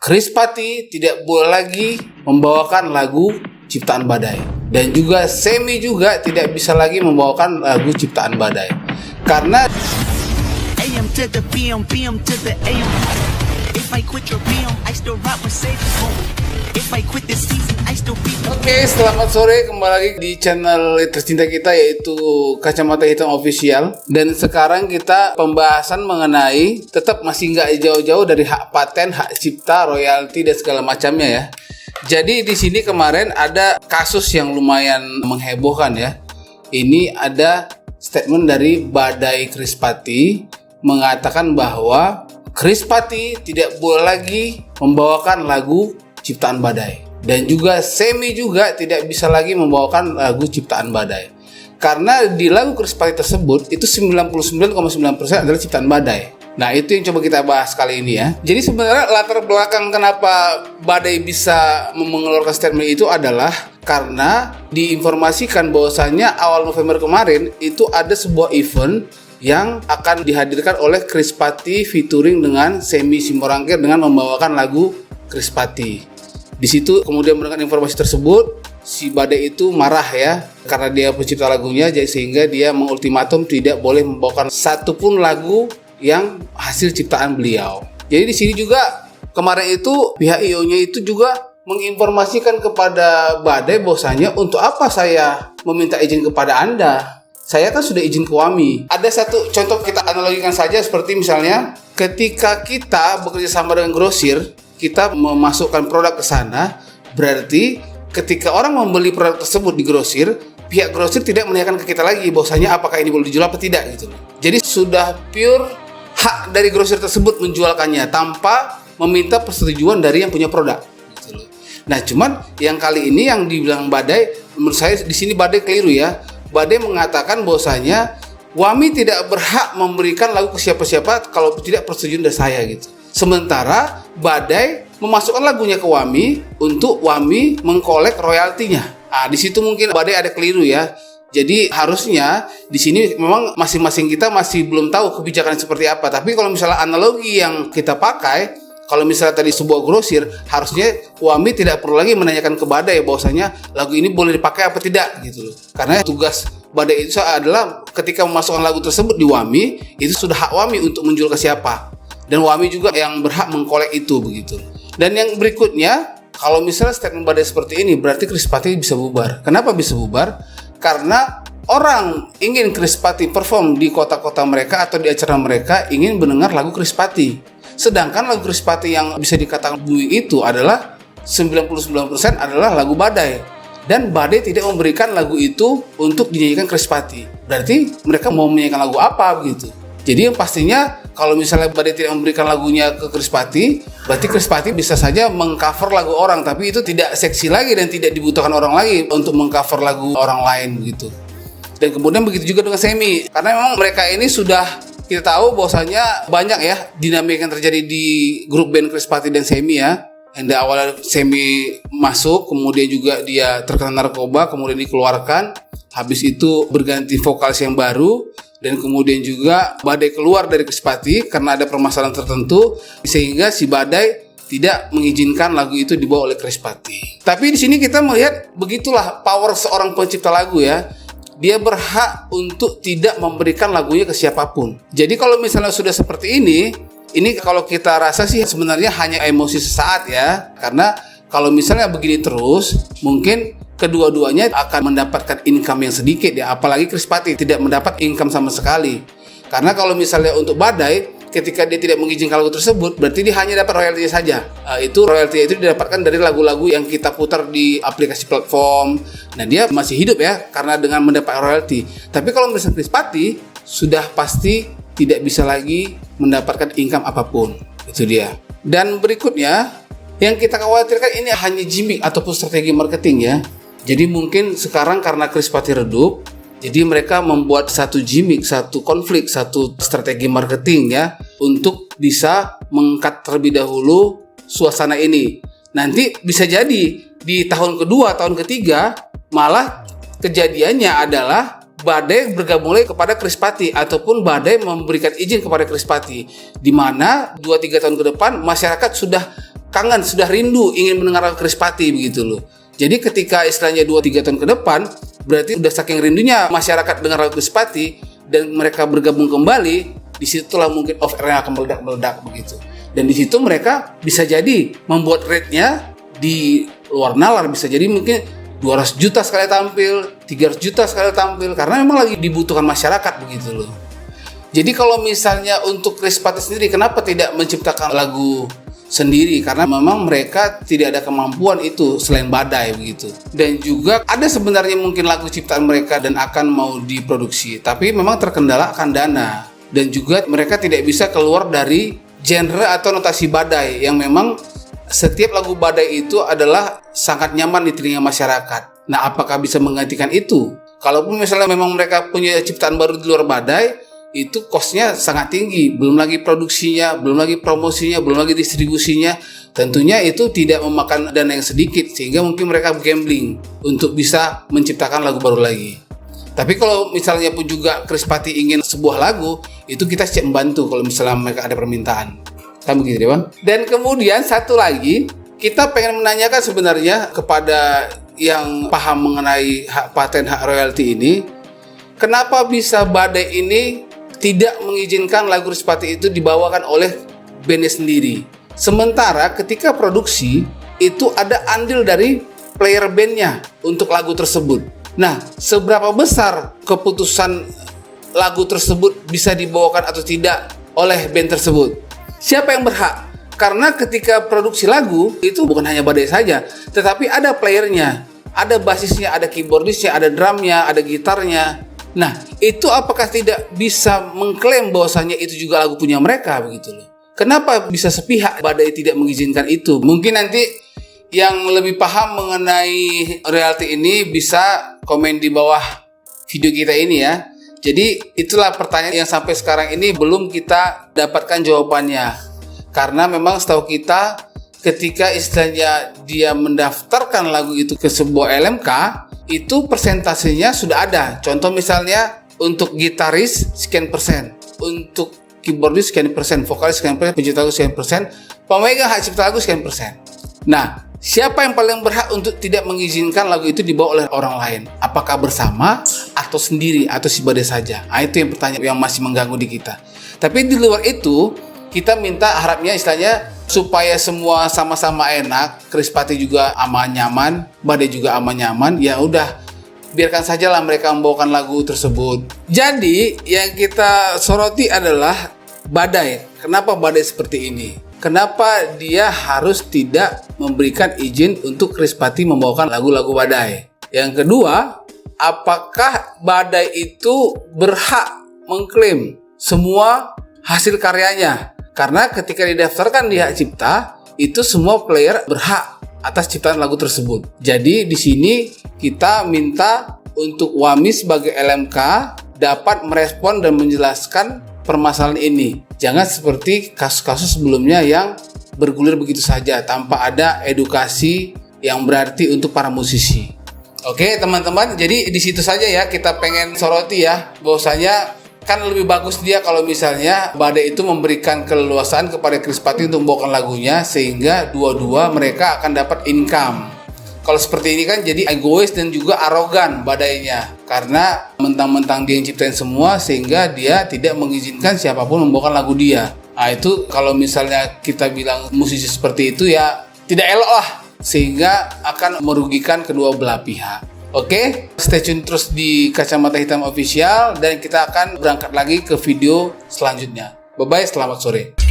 Krispati tidak boleh lagi membawakan lagu ciptaan Badai. Dan juga Semi juga tidak bisa lagi membawakan lagu ciptaan Badai. Karena AM to the PM, PM to the AM. If I quit your PM, I still rock with Save Home. If I quit this season, I still be. Oke, selamat sore, kembali lagi di channel tercinta kita yaitu Kacamata Hitam Official. Dan sekarang kita pembahasan mengenai tetap masih nggak jauh-jauh dari hak paten, hak cipta, royalti dan segala macamnya ya. Jadi di sini kemarin ada kasus yang lumayan menghebohkan ya. Ini ada statement dari Badai Krispati mengatakan bahwa Krispati tidak boleh lagi membawakan lagu ciptaan Badai. Dan juga Semi juga tidak bisa lagi membawakan lagu ciptaan Badai. Karena di lagu Krispati tersebut itu 99,9% adalah ciptaan Badai. Nah, itu yang coba kita bahas kali ini ya. Jadi sebenarnya latar belakang kenapa Badai bisa mengeluarkan statement itu adalah karena diinformasikan bahwasannya awal November kemarin itu ada sebuah event yang akan dihadirkan oleh Krispati featuring dengan Semi Simorangkir dengan membawakan lagu Krispati. Di situ kemudian mendengar informasi tersebut, si Badai itu marah ya karena dia pencipta lagunya, jadi sehingga dia mengultimatum tidak boleh membawakan satupun lagu yang hasil ciptaan beliau. Jadi di sini juga kemarin itu pihak IO-nya itu juga menginformasikan kepada Badai bahwasanya untuk apa saya meminta izin kepada Anda? Saya kan sudah izin ke WAMI. Ada satu contoh kita analogikan saja seperti misalnya ketika kita bekerja sama dengan grosir, kita memasukkan produk ke sana, berarti ketika orang membeli produk tersebut di grosir, pihak grosir tidak menanyakan ke kita lagi bahwasanya apakah ini boleh dijual atau tidak gitu. Jadi sudah pure hak dari grosir tersebut menjualkannya tanpa meminta persetujuan dari yang punya produk gitu. Nah, cuman yang kali ini yang dibilang Badai, menurut saya di sini Badai keliru ya. Badai mengatakan bahwasanya WAMI tidak berhak memberikan lagu ke siapa-siapa kalau tidak persetujuan dari saya gitu. Sementara Badai memasukkan lagunya ke WAMI untuk WAMI mengkolek royaltinya. Di situ mungkin Badai ada keliru ya. Jadi harusnya di sini memang masing-masing kita masih belum tahu kebijakan seperti apa. Tapi kalau misalnya analogi yang kita pakai, kalau misalnya tadi sebuah grosir, harusnya WAMI tidak perlu lagi menanyakan ke Badai bahwasanya lagu ini boleh dipakai apa tidak gitu loh. Karena tugas Badai itu adalah ketika memasukkan lagu tersebut di WAMI, itu sudah hak WAMI untuk menjual ke siapa. Dan WAMI juga yang berhak mengkolek itu begitu. Dan yang berikutnya, kalau misalnya statement Badai seperti ini, berarti Krispati bisa bubar. Kenapa bisa bubar? Karena orang ingin Krispati perform di kota-kota mereka atau di acara mereka ingin mendengar lagu Krispati. Sedangkan lagu Krispati yang bisa dikatakan booming itu adalah 99% adalah lagu Badai. Dan Badai tidak memberikan lagu itu untuk dinyanyikan Krispati. Berarti mereka mau menyanyikan lagu apa begitu. Jadi yang pastinya kalau misalnya Badai tidak memberikan lagunya ke Krispati, berarti Krispati bisa saja mengcover lagu orang, tapi itu tidak seksi lagi dan tidak dibutuhkan orang lagi untuk mengcover lagu orang lain begitu. Dan kemudian begitu juga dengan Semi, karena memang mereka ini sudah kita tahu bahwasanya banyak ya dinamika yang terjadi di grup band Krispati dan Semi ya. Yang awalnya Semi masuk, kemudian juga dia terkena narkoba, kemudian dikeluarkan. Habis itu berganti vokalis yang baru, dan kemudian juga Badai keluar dari Krispati karena ada permasalahan tertentu, sehingga si Badai tidak mengizinkan lagu itu dibawa oleh Krispati. Tapi di sini kita melihat begitulah power seorang pencipta lagu ya. Dia berhak untuk tidak memberikan lagunya ke siapapun. Jadi kalau misalnya sudah seperti ini kalau kita rasa sih sebenarnya hanya emosi sesaat ya. Karena kalau misalnya begini terus, mungkin kedua-duanya akan mendapatkan income yang sedikit ya. Apalagi Krispati tidak mendapat income sama sekali. Karena kalau misalnya untuk Badai, ketika dia tidak mengizinkan lagu tersebut, berarti dia hanya dapat royaltinya saja. Itu royaltinya itu didapatkan dari lagu-lagu yang kita putar di aplikasi platform. Nah, dia masih hidup ya karena dengan mendapat royalti. Tapi kalau misalnya Krispati sudah pasti tidak bisa lagi mendapatkan income apapun. Itu dia. Dan berikutnya yang kita khawatirkan ini hanya gimmick ataupun strategi marketing ya. Jadi mungkin sekarang karena Krispati redup, jadi mereka membuat satu gimmick, satu konflik, satu strategi marketing ya untuk bisa mengangkat terlebih dahulu suasana ini. Nanti bisa jadi di tahun kedua, tahun ketiga malah kejadiannya adalah Badai bergabung lagi kepada Krispati ataupun Badai memberikan izin kepada Krispati, di mana 2-3 tahun ke depan masyarakat sudah kangen, sudah rindu ingin mendengar lagu Krispati begitu loh. Jadi ketika istilahnya 2-3 tahun ke depan, berarti udah saking rindunya masyarakat dengar lagu Krispati dan mereka bergabung kembali, disitulah mungkin off air akan meledak-meledak begitu. Dan di situ mereka bisa jadi membuat rate-nya di luar nalar, bisa jadi mungkin 200 juta sekali tampil, 300 juta sekali tampil, karena memang lagi dibutuhkan masyarakat begitu loh. Jadi kalau misalnya untuk Krispati sendiri, kenapa tidak menciptakan lagu sendiri? Karena memang mereka tidak ada kemampuan itu selain Badai begitu. Dan juga ada sebenarnya mungkin lagu ciptaan mereka dan akan mau diproduksi, tapi memang terkendala akan dana. Dan juga mereka tidak bisa keluar dari genre atau notasi Badai yang memang setiap lagu Badai itu adalah sangat nyaman di telinga masyarakat. Nah, apakah bisa menggantikan itu? Kalaupun misalnya memang mereka punya ciptaan baru di luar Badai, itu cost-nya sangat tinggi, belum lagi produksinya, belum lagi promosinya, belum lagi distribusinya. Tentunya itu tidak memakan dana yang sedikit, sehingga mungkin mereka gambling untuk bisa menciptakan lagu baru lagi. Tapi kalau misalnya pun juga Krispati ingin sebuah lagu, itu kita siap membantu kalau misalnya mereka ada permintaan. Kan begitu ya Bang? Dan kemudian satu lagi, kita pengen menanyakan sebenarnya kepada yang paham mengenai hak paten, hak royalti ini, kenapa bisa Badai ini tidak mengizinkan lagu Krispati itu dibawakan oleh bandnya sendiri. Sementara ketika produksi itu ada andil dari player bandnya untuk lagu tersebut. Nah, seberapa besar keputusan lagu tersebut bisa dibawakan atau tidak oleh band tersebut? Siapa yang berhak? Karena ketika produksi lagu itu bukan hanya Badai saja, tetapi ada playernya, ada basisnya, ada keyboardisnya, ada drumnya, ada gitarnya. Nah, itu apakah tidak bisa mengklaim bahwasanya itu juga lagu punya mereka begitu loh? Kenapa bisa sepihak Badai tidak mengizinkan itu? Mungkin nanti yang lebih paham mengenai royalti ini bisa komen di bawah video kita ini ya. Jadi itulah pertanyaan yang sampai sekarang ini belum kita dapatkan jawabannya. Karena memang setahu kita ketika istilahnya dia mendaftarkan lagu itu ke sebuah LMK, itu persentasenya sudah ada. Contoh misalnya untuk gitaris sekian persen, untuk keyboardis sekian persen, vokalis sekian persen, pencipta lagu sekian persen, pemegang hak cipta lagu sekian persen. Nah, siapa yang paling berhak untuk tidak mengizinkan lagu itu dibawa oleh orang lain? Apakah bersama atau sendiri atau si Badai saja? Nah, itu yang pertanyaan yang masih mengganggu di kita. Tapi di luar itu, kita minta harapnya istilahnya supaya semua sama-sama enak, Krispati juga aman nyaman, Badai juga aman nyaman, ya udah biarkan sajalah mereka membawakan lagu tersebut. Jadi yang kita soroti adalah Badai. Kenapa Badai seperti ini? Kenapa dia harus tidak memberikan izin untuk Krispati membawakan lagu-lagu Badai? Yang kedua, apakah Badai itu berhak mengklaim semua hasil karyanya? Karena ketika didaftarkan di hak cipta, itu semua player berhak atas ciptaan lagu tersebut. Jadi di sini kita minta untuk WAMI sebagai LMK dapat merespon dan menjelaskan permasalahan ini. Jangan seperti kasus-kasus sebelumnya yang bergulir begitu saja tanpa ada edukasi yang berarti untuk para musisi. Oke teman-teman, jadi di situ saja ya kita pengen soroti ya, bahwasanya kan lebih bagus dia kalau misalnya Badai itu memberikan keleluasaan kepada Krispati untuk membawakan lagunya, sehingga dua-dua mereka akan dapat income. Kalau seperti ini kan jadi egois dan juga arogan Badainya, karena mentang-mentang dia yang ciptain semua sehingga dia tidak mengizinkan siapapun membawakan lagu dia. Nah itu kalau misalnya kita bilang musisi seperti itu ya tidak elok lah, sehingga akan merugikan kedua belah pihak. Oke, stay tune terus di Kacamata Hitam Official dan kita akan berangkat lagi ke video selanjutnya. Bye-bye, selamat sore.